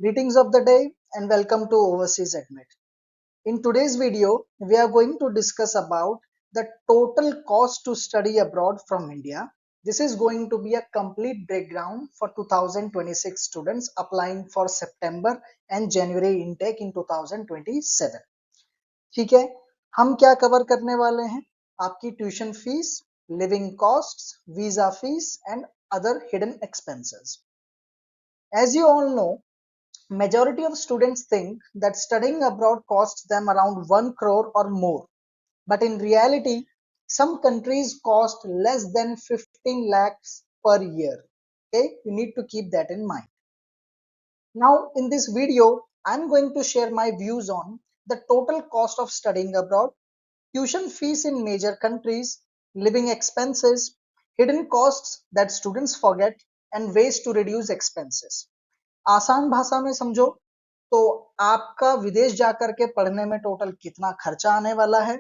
Greetings of the day and welcome to Overseas Admit. In today's video, we are going to discuss about the total cost to study abroad from India. This is going to be a complete breakdown for 2026 students applying for September and January intake in 2027. ठीक है, हम क्या cover करने वाले हैं? आपकी tuition fees, living costs, visa fees and other hidden expenses. As you all know, majority of students think that studying abroad costs them around 1 crore or more. But in reality, some countries cost less than 15 lakhs per year. Okay, you need to keep that in mind. Now, in this video, I'm going to share my views on the total cost of studying abroad, tuition fees in major countries, living expenses, hidden costs that students forget, and ways to reduce expenses. आसान भाषा में समझो तो आपका विदेश जाकर के पढ़ने में टोटल कितना खर्चा आने वाला है,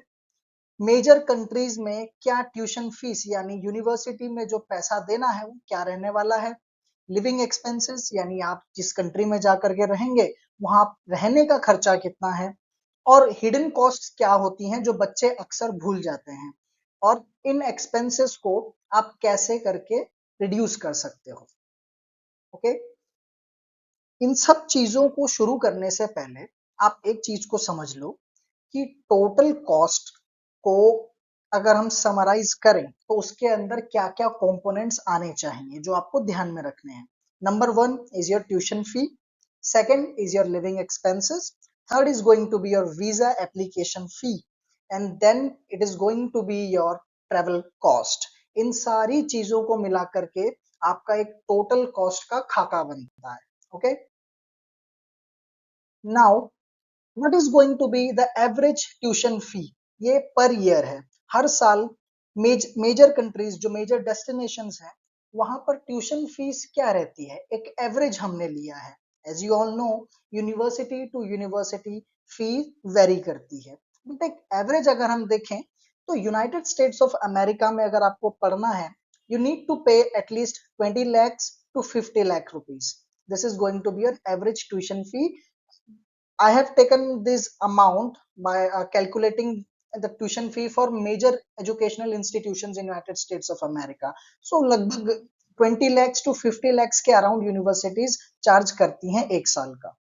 मेजर कंट्रीज में क्या ट्यूशन फीस यानी यूनिवर्सिटी में जो पैसा देना है वो क्या रहने वाला है, लिविंग एक्सपेंसेस यानी आप जिस कंट्री में जाकर के रहेंगे वहां रहने का खर्चा कितना है, और हिडन कॉस्ट क्या होती हैं जो बच्चे अक्सर भूल जाते हैं, और इन एक्सपेंसेस को आप कैसे करके रिड्यूस कर सकते हो. ओके, इन सब चीजों को शुरू करने से पहले आप एक चीज को समझ लो कि टोटल कॉस्ट को अगर हम समराइज करें तो उसके अंदर क्या क्या कंपोनेंट्स आने चाहिए जो आपको ध्यान में रखने हैं. Number 1 is your tuition fee, second is your living expenses, third is going to be your visa application fee, and then it is going to be your travel cost. इन सारी चीजों को मिला करके आपका एक टोटल कॉस्ट का खाका बनता है. Okay, now what is going to be the average tuition fee? ये पर ईयर है. हर साल मेजर कंट्रीज जो मेजर डेस्टिनेशंस हैं वहां पर ट्यूशन फीस क्या रहती है, एक एवरेज हमने लिया है. As you all know, university to university fee vary करती है, बट एक एवरेज अगर हम देखें तो यूनाइटेड स्टेट्स ऑफ अमेरिका में अगर आपको पढ़ना है यू नीड टू पे at least 20 lakhs to 50 lakh rupees. This is going to be your average tuition fee. I have taken this amount by calculating the tuition fee for major educational institutions in United States of America. So लगभग 20 lakhs to 50 lakhs के around universities charge करती हैं एक साल का.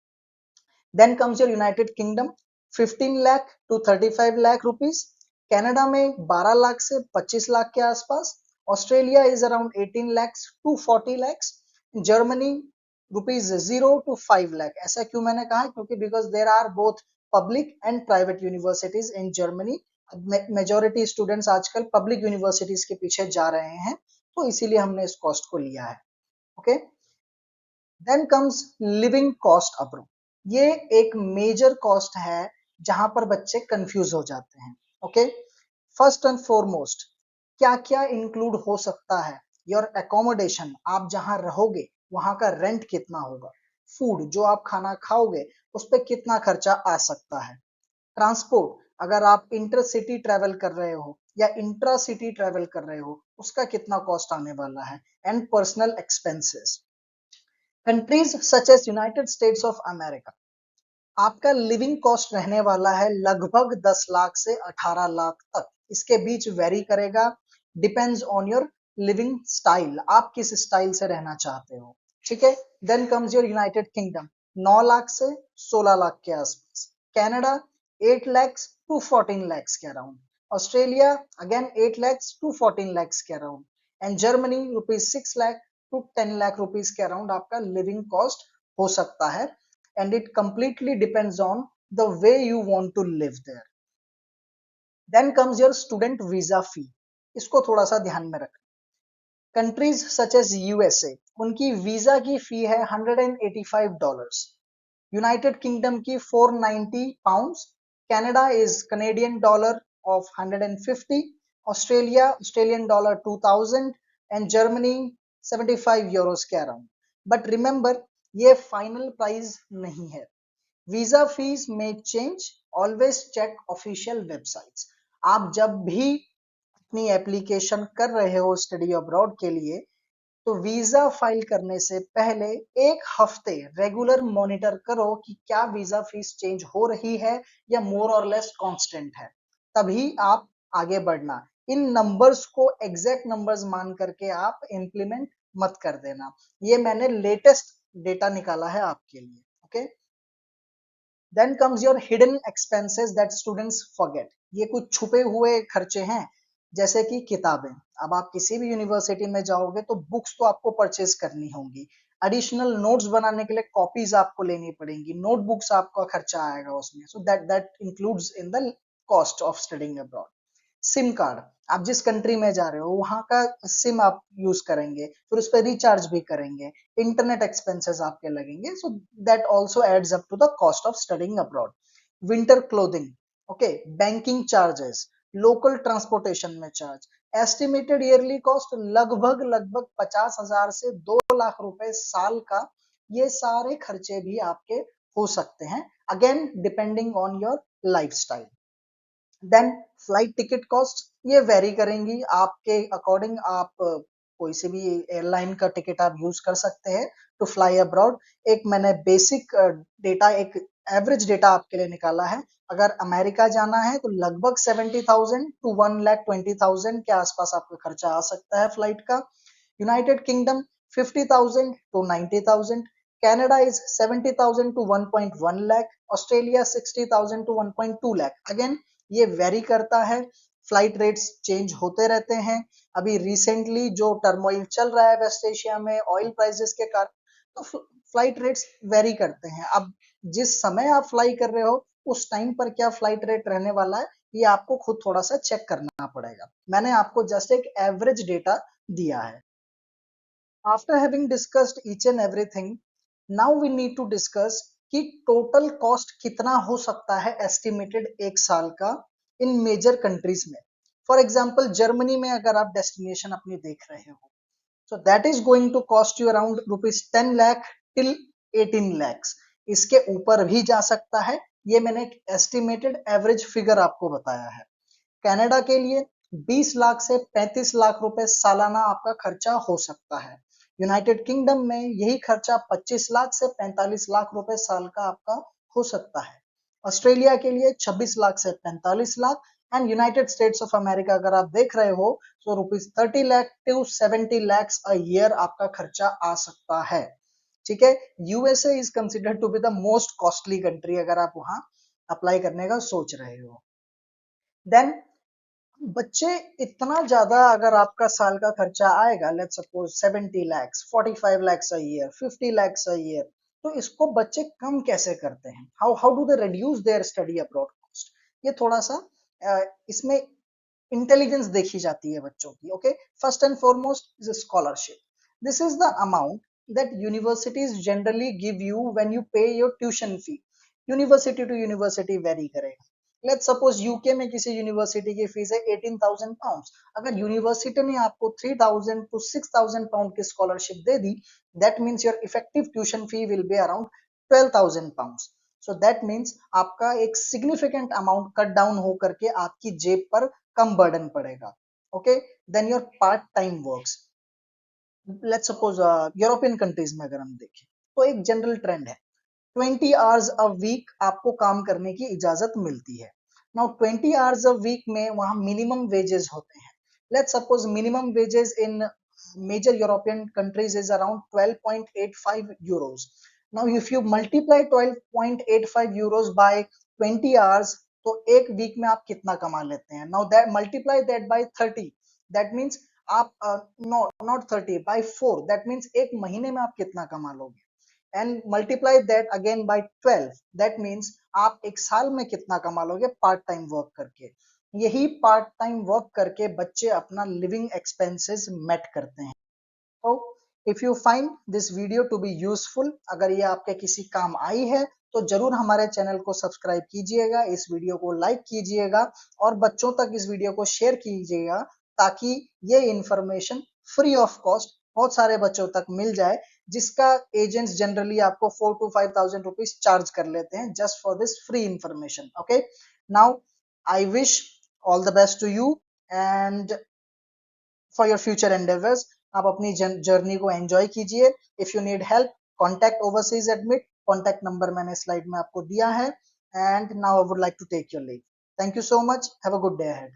Then comes your United Kingdom, 15 lakh to 35 lakh rupees. Canada में 12 लाख से 25 लाख के आसपास. Australia is around 18 lakhs to 40 lakhs. Germany rupees 0 to 5 lakh. ऐसा क्यों मैंने कहा, क्योंकि because there are both public and private universities in Germany. Majority students आजकल पब्लिक यूनिवर्सिटीज के पीछे जा रहे हैं, तो इसीलिए हमने इस कॉस्ट को लिया है. Okay, then comes living cost abroad. ये एक मेजर कॉस्ट है जहां पर बच्चे कंफ्यूज हो जाते हैं. ओके, फर्स्ट एंड फॉरमोस्ट क्या क्या इंक्लूड हो सकता है? योर एकोमोडेशन, आप जहां रहोगे वहां का रेंट कितना होगा, फूड जो आप खाना खाओगे उस पर कितना खर्चा आ सकता है, ट्रांसपोर्ट अगर आप इंटर सिटी ट्रेवल कर रहे हो या इंट्रा सिटी ट्रेवल कर रहे हो उसका कितना कॉस्ट आने वाला है, and personal expenses. Countries such as United States of America, आपका लिविंग कॉस्ट रहने वाला है लगभग 10 लाख से 18 लाख तक. इसके बीच वेरी करेगा, depends on your living style, आप किस स्टाइल से रहना चाहते हो. ठीक है, then comes your United Kingdom, 9 lakh से 16 लाख के आसपास. कनाडा 8 lakhs to 14 lakhs के around. Australia again 8 lakhs to 14 lakhs के around. And Germany rupees 6 lakh to 10 lakh rupees के अराउंड आपका लिविंग कॉस्ट हो सकता है, and it completely depends on the way you want to live there. Then comes your student visa fee. इसको थोड़ा सा ध्यान में रखना. कंट्रीज सच एज यूएसए, उनकी वीजा की फी है $185, यूनाइटेड किंगडम की 490 pounds, Canada is Canadian dollar of 150, Australia Australian dollar 2000, and Germany 75 euros के अराउंड. बट रिमेंबर, ये फाइनल प्राइस नहीं है. वीजा फीस में change, always check official websites. आप जब भी अपनी एप्लीकेशन कर रहे हो स्टडी अब्रॉड के लिए, तो वीजा फाइल करने से पहले एक हफ्ते रेगुलर मॉनिटर करो कि क्या वीजा फीस चेंज हो रही है या मोर और लेस कांस्टेंट है, तभी आप आगे बढ़ना। इन नंबर्स को एग्जैक्ट नंबर्स मान करके आप इंप्लीमेंट मत कर देना। ये मैंने लेटेस्ट डेटा निकाला है आपके लिए। Okay, then comes your hidden expenses that students forget. ये कुछ छुपे हुए खर्चे हैं, जैसे कि किताबें। अब आप किसी भी यूनिवर्सिटी में जाओगे तो बुक्स तो आपको परचेज करनी होंगी, एडिशनल नोट्स बनाने के लिए कॉपीज आपको लेनी पड़ेंगी, नोटबुक्स आपका खर्चा आएगा उसमें, so that includes in the cost of studying abroad. SIM card, आप जिस कंट्री में जा रहे हो वहां का सिम आप यूज करेंगे, फिर उस पर रिचार्ज भी करेंगे, इंटरनेट एक्सपेंसेस आपके लगेंगे, so that also adds up to the cost of studying abroad. Winter clothing, okay, banking charges, local transportation में चार्ज, एस्टिमेटेड ईयरली कॉस्ट लगभग लगभग 50,000 से 2 लाख रुपए साल का। ये सारे खर्चे भी आपके हो सकते हैं, again depending on your lifestyle. Then flight ticket cost, ये वेरी करेंगी आपके अकॉर्डिंग। आप कोई से भी एयरलाइन का टिकट आप यूज कर सकते हैं टू फ्लाई अब्रॉड। एक मैंने बेसिक डेटा, एक एवरेज डेटा आपके लिए निकाला है। अगर अमेरिका जाना है तो लगभग 70,000 टू 1,20,000 के आसपास आपका खर्चा आ सकता है फ्लाइट का। United kingdom 50,000 to 90,000, Canada is 70,000 to 1.1 lakh, Australia 60,000 to 1.2 lakh। Again ये वेरी करता है, फ्लाइट रेट्स चेंज होते रहते हैं। अभी रिसेंटली जो टर्मोइल चल रहा है वेस्ट एशिया में ऑयल प्राइसेस के कारण, तो फ्लाइट रेट्स वेरी करते हैं। अब जिस समय आप फ्लाई कर रहे हो उस टाइम पर क्या फ्लाइट रेट रहने वाला है, ये आपको खुद थोड़ा सा चेक करना पड़ेगा। मैंने आपको जस्ट एक एवरेज डेटा दिया है। After having discussed each and everything, now we need to discuss कि टोटल कॉस्ट कितना हो सकता है एस्टिमेटेड एक साल का इन मेजर कंट्रीज में। फॉर एग्जांपल जर्मनी में अगर आप डेस्टिनेशन अपनी देख रहे हो, so that is going to cost you around rupees 10 lakh till 18 lakhs। इसके ऊपर भी जा सकता है, ये मैंने एक एस्टिमेटेड एवरेज फिगर आपको बताया है। कनाडा के लिए 20 लाख से 35 लाख रुपए सालाना आपका खर्चा हो सकता है। यूनाइटेड किंगडम में यही खर्चा 25 लाख से 45 लाख रुपए साल का आपका हो सकता है। ऑस्ट्रेलिया के लिए 26 लाख से 45 lakh, and United States of America अगर आप देख रहे हो तो rupees 30 lakh to 70 lakh a year आपका खर्चा आ सकता है। ठीक है, USA is considered to be the most costly country अगर आप वहां अप्लाई करने का सोच रहे हो। देन बच्चे इतना ज्यादा अगर आपका साल का खर्चा आएगा, let's suppose 70 lakhs, 45 lakhs a year, 50 lakhs a year, तो इसको बच्चे कम कैसे करते हैं? How how do they reduce there study abroad cost? ये थोड़ा सा इसमें इंटेलिजेंस देखी जाती है बच्चों की। Okay, first and foremost is scholarship. This is the amount that universities generally give you when you pay your tuition fee. University to university vary करेगा। लेट्स सपोज यूके में किसी यूनिवर्सिटी की फीस है 18,000 पाउंड। अगर university ने आपको 3,000 to 6,000 pound की scholarship they the, that means your effective tuition fee will be around 12,000 pound. So that means आपका एक सिग्निफिकेंट अमाउंट कट डाउन होकर के आपकी जेब पर कम बर्डन पड़ेगा। Okay, then your part time works. Let's suppose European countries में अगर हम देखें तो एक जनरल ट्रेंड है, 20 आवर्स अ वीक आपको काम करने की इजाजत मिलती है। नाउ 20 आवर्स अ वीक में वहां मिनिमम वेजेस होते हैं। Let's suppose minimum wages in major European countries is around 12.85 euros. Now if you multiply 12.85 euros by 20 hours, तो एक वीक में आप कितना कमा लेते हैं? Now that multiply that by 30, that means आप no not 30 by 4, that means एक महीने में आप कितना कमा लोगे? And multiply that again by 12, that means आप एक साल में कितना कमा लोगे पार्ट टाइम वर्क करके। यही पार्ट टाइम वर्क करके बच्चे अपना लिविंग एक्सपेंसेस मेट करते हैं। तो if you find this video to be useful, अगर ये आपके किसी काम आई है तो जरूर हमारे चैनल को सब्सक्राइब कीजिएगा, इस वीडियो को लाइक कीजिएगा और बच्चों तक इस वीडियो को शेयर कीजिएगा, ताकि ये इंफॉर्मेशन फ्री ऑफ कॉस्ट बहुत सारे बच्चों तक मिल जाए, जिसका एजेंट्स जनरली आपको 4 to 5,000 रुपीज चार्ज कर लेते हैं just for this free information. Okay, now I wish all the best to you and for your future endeavors. आप अपनी जर्नी को एंजॉय कीजिए। If you need help, contact Overseas Admit, contact number मैंने slide में आपको दिया है। And now I would like to take your leave. Thank you so much, have a good day ahead.